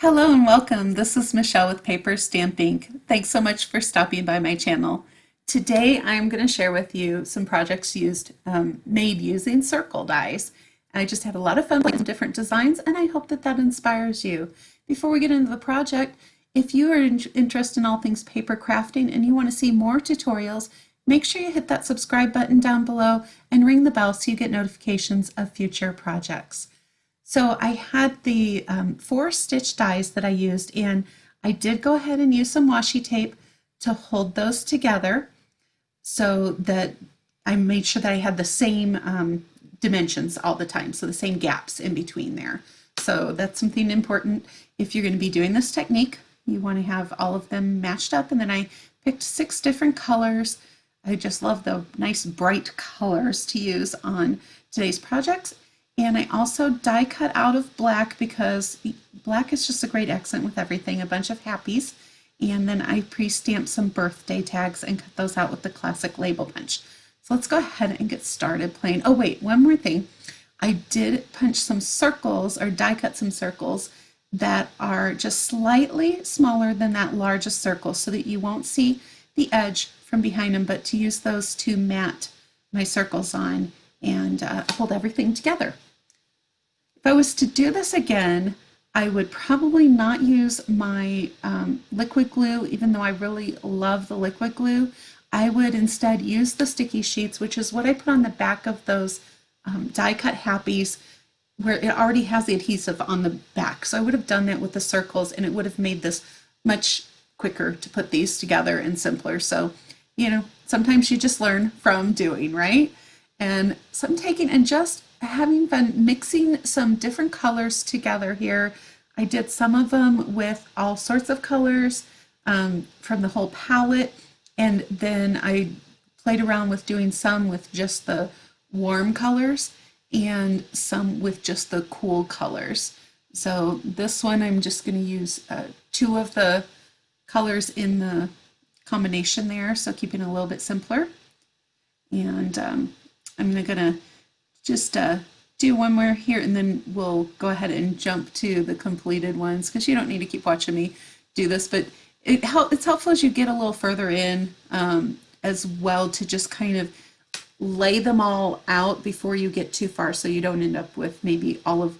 Hello and welcome. This is Michelle with PaperStampInk. Thanks so much for stopping by my channel. Today I'm going to share with you some projects made using circle dies. I just had a lot of fun with different designs and I hope that inspires you. Before we get into the project, if you are interested in all things paper crafting and you want to see more tutorials, make sure you hit that subscribe button down below and ring the bell so you get notifications of future projects. So I had the 4 stitch dies that I used, and I did go ahead and use some washi tape to hold those together so that I made sure that I had the same dimensions all the time, so the same gaps in between there. So that's something important. If you're going to be doing this technique, you want to have all of them matched up, and then I picked 6 different colors. I just love the nice bright colors to use on today's projects. And I also die cut out of black because black is just a great accent with everything, a bunch of happies. And then I pre-stamped some birthday tags and cut those out with the classic label punch. So let's go ahead and get started playing. Oh wait, one more thing. I did punch some circles or die cut some circles that are just slightly smaller than that largest circle so that you won't see the edge from behind them, but to use those to mat my circles on and hold everything together. If I was to do this again, I would probably not use my liquid glue, even though I really love the liquid glue. I would instead use the sticky sheets, which is what I put on the back of those die cut happies, where it already has the adhesive on the back. So I would have done that with the circles, and it would have made this much quicker to put these together and simpler. So, you know, sometimes you just learn from doing, right? And so I'm taking and just having fun mixing some different colors together here. I did some of them with all sorts of colors from the whole palette, and then I played around with doing some with just the warm colors and some with just the cool colors. So this one I'm just going to use 2 of the colors in the combination there, so keeping it a little bit simpler. And I'm going to just do one more here, and then we'll go ahead and jump to the completed ones because you don't need to keep watching me do this, but it's helpful as you get a little further in as well to just kind of lay them all out before you get too far so you don't end up with maybe all of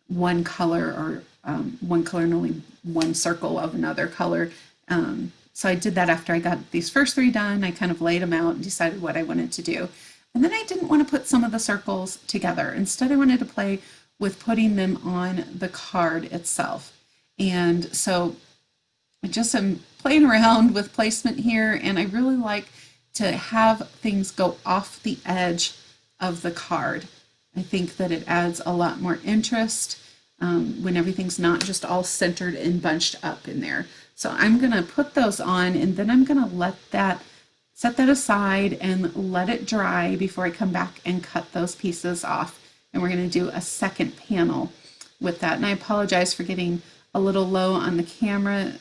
one color or one color and only one circle of another color. So I did that after I got these first 3 done. I kind of laid them out and decided what I wanted to do. And then I didn't want to put some of the circles together. Instead, I wanted to play with putting them on the card itself. And so I just am playing around with placement here, and I really like to have things go off the edge of the card. I think that it adds a lot more interest when everything's not just all centered and bunched up in there. So I'm going to put those on, and then I'm going to set that aside and let it dry before I come back and cut those pieces off. And we're going to do a second panel with that. And I apologize for getting a little low on the camera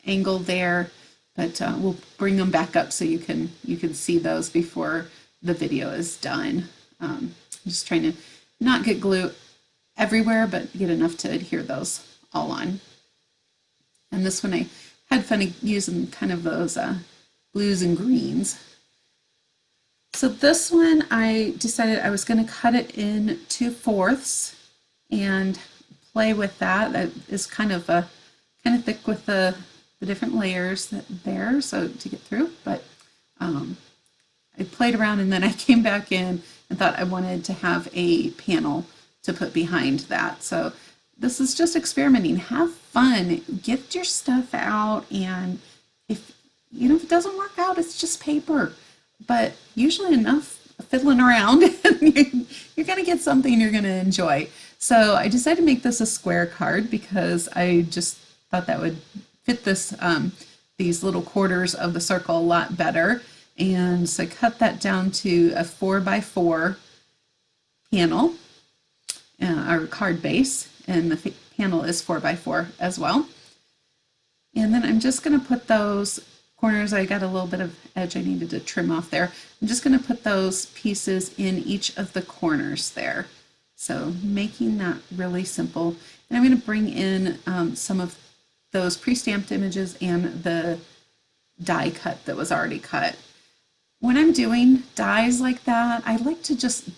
angle there, but we'll bring them back up so you can see those before the video is done. I'm just trying to not get glue everywhere, but get enough to adhere those all on. And this one I had fun using kind of those blues and greens. So this one I decided I was going to cut it in 2/4 and play with that. That is kind of thick with the different layers there, so to get through. But I played around, and then I came back in and thought I wanted to have a panel to put behind that. So this is just experimenting. Have fun. Get your stuff out, and if it doesn't work out, it's just paper. But usually enough fiddling around, and you're going to get something you're going to enjoy. So I decided to make this a square card because I just thought that would fit these little quarters of the circle a lot better. And so I cut that down to a 4x4 panel, our card base, and the panel is 4x4 as well. And then I'm just going to put those corners, I got a little bit of edge I needed to trim off there. I'm just going to put those pieces in each of the corners there. So making that really simple. And I'm going to bring in some of those pre-stamped images and the die cut that was already cut. When I'm doing dies like that, I like to just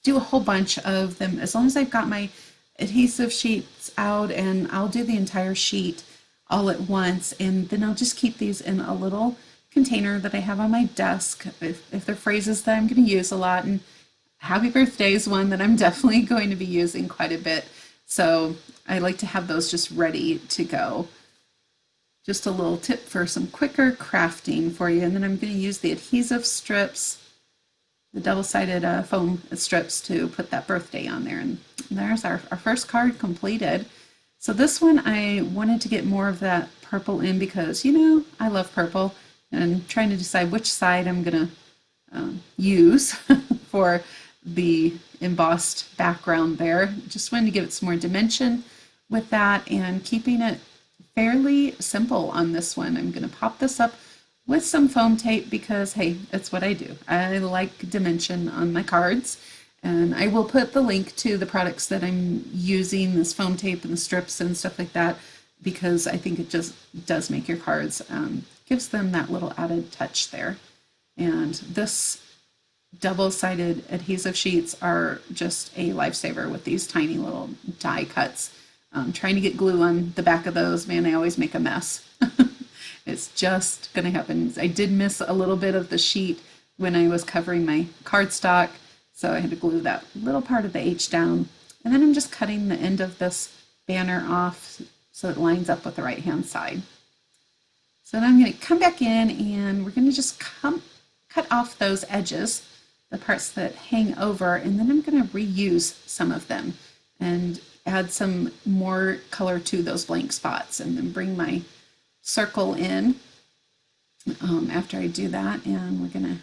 do a whole bunch of them as long as I've got my adhesive sheets out, and I'll do the entire sheet all at once, and then I'll just keep these in a little container that I have on my desk if they're phrases that I'm going to use a lot. And happy birthday is one that I'm definitely going to be using quite a bit, so I like to have those just ready to go. Just a little tip for some quicker crafting for you. And then I'm going to use the adhesive strips, the double-sided foam strips, to put that birthday on there. And there's our first card completed. So this one I wanted to get more of that purple in because, you know, I love purple, and trying to decide which side I'm going to use for the embossed background there. Just wanted to give it some more dimension with that, and keeping it fairly simple on this one. I'm going to pop this up with some foam tape because, hey, it's what I do. I like dimension on my cards, and I will put the link to the products that I'm using, this foam tape and the strips and stuff like that, because I think it just does make your cards, gives them that little added touch there. And this double-sided adhesive sheets are just a lifesaver with these tiny little die cuts. Trying to get glue on the back of those, man, I always make a mess. It's just going to happen. I did miss a little bit of the sheet when I was covering my cardstock, so I had to glue that little part of the H down. And then I'm just cutting the end of this banner off so it lines up with the right-hand side. So then I'm going to come back in, and we're going to just cut off those edges, the parts that hang over, and then I'm going to reuse some of them and add some more color to those blank spots, and then bring my circle in after I do that. And we're going to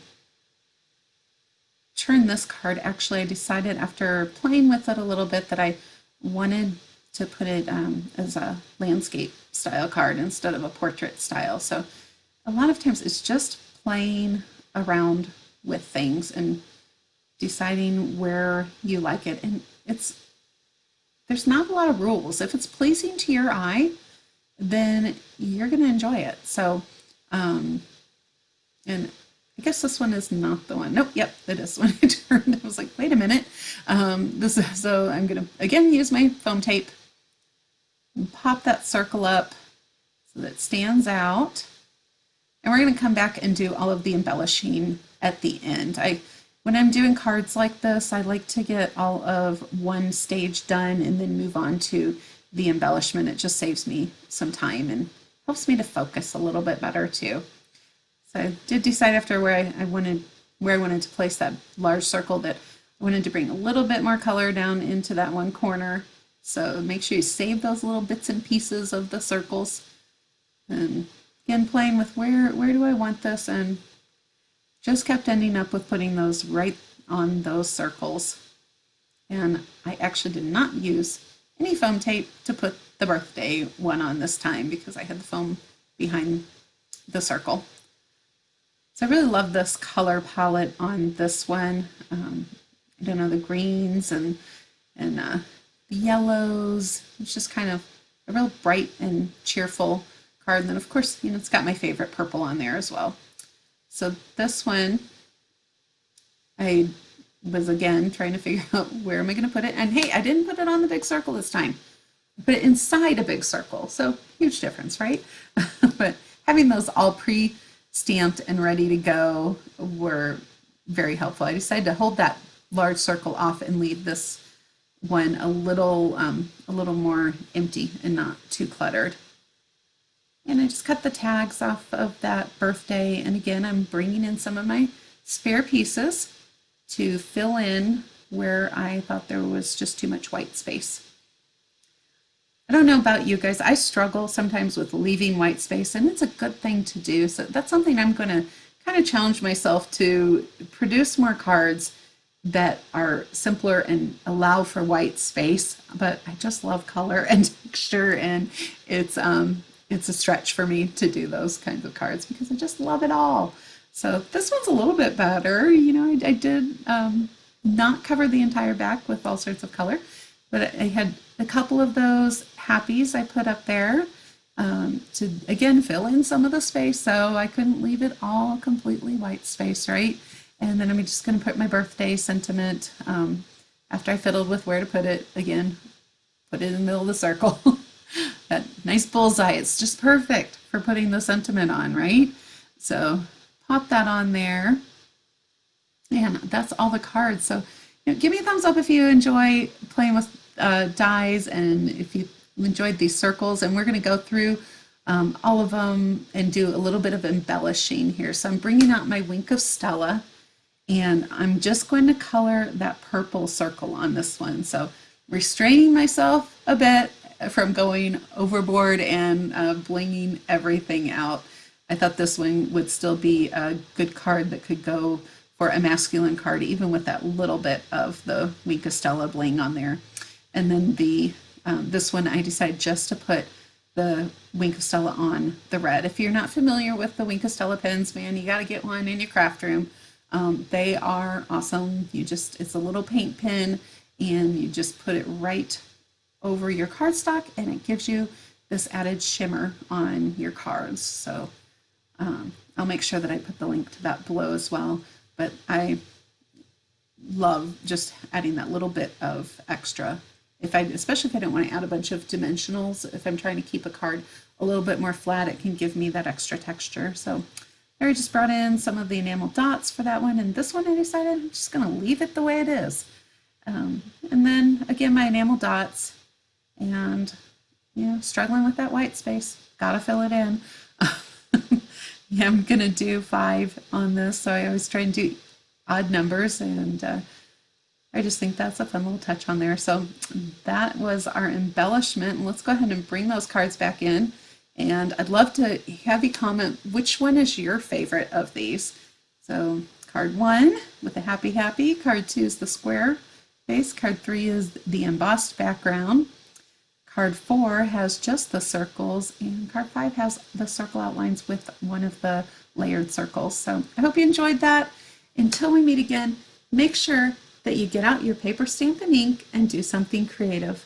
turn this card. Actually, I decided after playing with it a little bit that I wanted to put it as a landscape style card instead of a portrait style. So a lot of times it's just playing around with things and deciding where you like it. And there's not a lot of rules. If it's pleasing to your eye, then you're going to enjoy it. So, and I guess this one is not the one. Nope, yep, it is. When I turned, I was like, wait a minute. So I'm going to, again, use my foam tape and pop that circle up so that it stands out. And we're going to come back and do all of the embellishing at the end. When I'm doing cards like this, I like to get all of one stage done and then move on to the embellishment. It just saves me some time and helps me to focus a little bit better too. So I did decide after where I wanted to place that large circle that I wanted to bring a little bit more color down into that one corner. So make sure you save those little bits and pieces of the circles. And again, playing with where do I want this, and just kept ending up with putting those right on those circles. And I actually did not use any foam tape to put the birthday one on this time because I had the foam behind the circle. So I really love this color palette on this one. I don't know, the greens and the yellows. It's just kind of a real bright and cheerful card. And then of course, you know, it's got my favorite purple on there as well. So this one, I was again trying to figure out where am I going to put it. And hey, I didn't put it on the big circle this time. I put it inside a big circle. So huge difference, right? But having those all pre-stamped and ready to go were very helpful. I decided to hold that large circle off and leave this one a little more empty and not too cluttered. And I just cut the tags off of that birthday. And again, I'm bringing in some of my spare pieces to fill in where I thought there was just too much white space. I don't know about you guys. I struggle sometimes with leaving white space, and it's a good thing to do. So that's something I'm going to kind of challenge myself to produce more cards that are simpler and allow for white space. But I just love color and texture, and it's a stretch for me to do those kinds of cards because I just love it all. So this one's a little bit better. You know, I did not cover the entire back with all sorts of color, but I had a couple of those happies I put up there. to again fill in some of the space, so I couldn't leave it all completely white space, right? And then I'm just going to put my birthday sentiment after I fiddled with where to put it again. Put it in the middle of the circle. That nice bullseye. It's just perfect for putting the sentiment on, right? So pop that on there. And that's all the cards. So give me a thumbs up if you enjoy playing with dies and if you enjoyed these circles. And we're going to go through all of them and do a little bit of embellishing here. So I'm bringing out my Wink of Stella, and I'm just going to color that purple circle on this one. So restraining myself a bit from going overboard and blinging everything out. I thought this one would still be a good card that could go for a masculine card, even with that little bit of the Wink of Stella bling on there. And then the this one, I decided just to put the Wink of Stella on the red. If you're not familiar with the Wink of Stella pens, man, you got to get one in your craft room. They are awesome. It's a little paint pen, and you just put it right over your cardstock, and it gives you this added shimmer on your cards. So I'll make sure that I put the link to that below as well. But I love just adding that little bit of extra. Especially if I don't want to add a bunch of dimensionals, if I'm trying to keep a card a little bit more flat, it can give me that extra texture. So I just brought in some of the enamel dots for that one, and this one I decided I'm just going to leave it the way it is. And then again, my enamel dots, and struggling with that white space, gotta fill it in. Yeah, I'm gonna do 5 on this, so I always try and do odd numbers, and I just think that's a fun little touch on there. So that was our embellishment. Let's go ahead and bring those cards back in, and I'd love to have you comment which one is your favorite of these. So card 1 with the happy happy, card 2 is the square face, card 3 is the embossed background, card 4 has just the circles, and card 5 has the circle outlines with one of the layered circles. So I hope you enjoyed that. Until we meet again, make sure that you get out your paper, stamp, and ink and do something creative.